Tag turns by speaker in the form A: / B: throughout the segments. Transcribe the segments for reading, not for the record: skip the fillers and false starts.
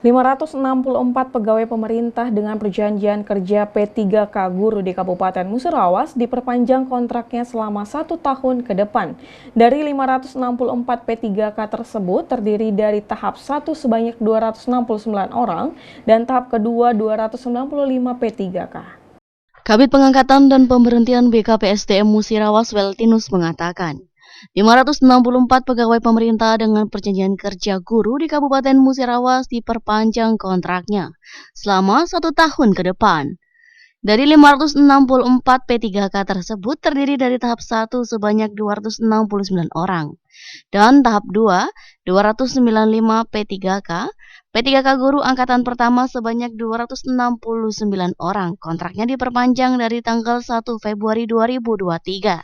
A: 564 pegawai pemerintah dengan perjanjian kerja P3K guru di Kabupaten Musirawas diperpanjang kontraknya selama 1 tahun ke depan. Dari 564 P3K tersebut terdiri dari tahap 1 sebanyak 269 orang dan tahap kedua 295 P3K.
B: Kabid Pengangkatan dan Pemberhentian BKPSDM Musirawas Weltinus mengatakan, 564 pegawai pemerintah dengan perjanjian kerja guru di Kabupaten Musirawas diperpanjang kontraknya selama 1 tahun ke depan. Dari 564 P3K tersebut terdiri dari tahap 1 sebanyak 269 orang dan tahap 2 295 P3K. P3K guru angkatan pertama sebanyak 269 orang. Kontraknya diperpanjang dari tanggal 1 Februari 2023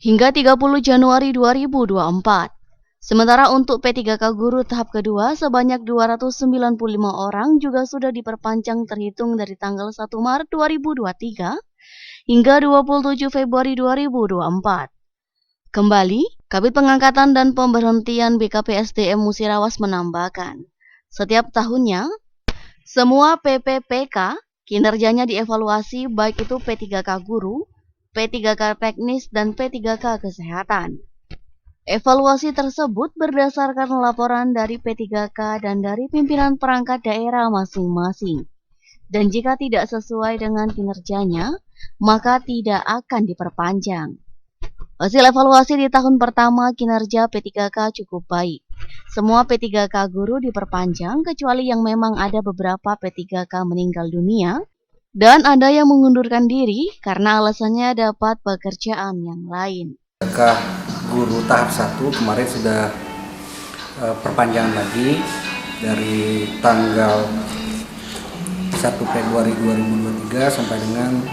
B: hingga 30 Januari 2024. Sementara untuk P3K guru tahap kedua sebanyak 295 orang juga sudah diperpanjang terhitung dari tanggal 1 Maret 2023 hingga 27 Februari 2024. Kembali, Kabid Pengangkatan dan Pemberhentian BKPSDM Musirawas menambahkan, setiap tahunnya semua PPPK kinerjanya dievaluasi baik itu P3K guru, P3K teknis, dan P3K kesehatan. Evaluasi tersebut berdasarkan laporan dari P3K dan dari pimpinan perangkat daerah masing-masing. Dan jika tidak sesuai dengan kinerjanya, maka tidak akan diperpanjang. Hasil evaluasi di tahun pertama kinerja P3K cukup baik. Semua P3K guru diperpanjang kecuali yang memang ada beberapa P3K meninggal dunia dan ada yang mengundurkan diri karena alasannya dapat pekerjaan yang lain.
C: Guru tahap 1 kemarin sudah perpanjangan lagi dari tanggal 1 Februari 2023 sampai dengan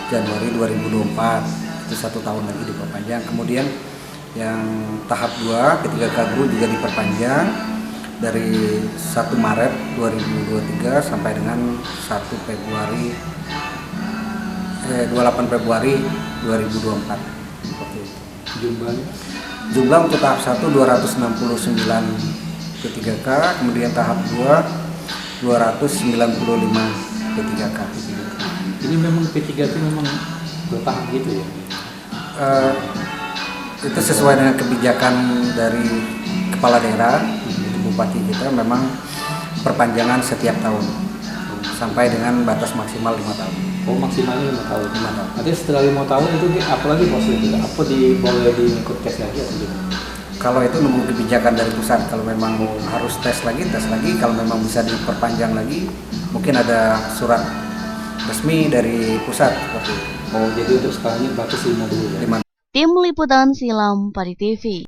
C: Januari 2024. Itu 1 tahun lagi diperpanjang. Kemudian yang tahap 2 P3K guru juga diperpanjang dari 1 Maret 2023 sampai dengan 1 Februari 28 Februari 2024. Jumlah untuk tahap 1 269 P3K, kemudian tahap 2 295 P3K.
D: Ini memang P3K itu memang bertahap gitu ya?
C: Itu sesuai dengan kebijakan dari kepala daerah, bupati kita, memang perpanjangan setiap tahun sampai dengan batas maksimal 5 tahun.
D: Oh, maksimalnya 5 tahun.
C: 5 tahun.
D: Nanti setelah 5 tahun itu apa lagi prosesnya? Apa boleh diikut tes lagi atau gimana?
C: Kalau itu nunggu kebijakan dari pusat. Kalau memang harus tes lagi. Kalau memang bisa diperpanjang lagi, mungkin ada surat resmi dari pusat seperti itu.
D: Oh, jadi untuk sekarang ini batas 5 dulu ya? 5.
B: Tim Liputan Silam Padi TV.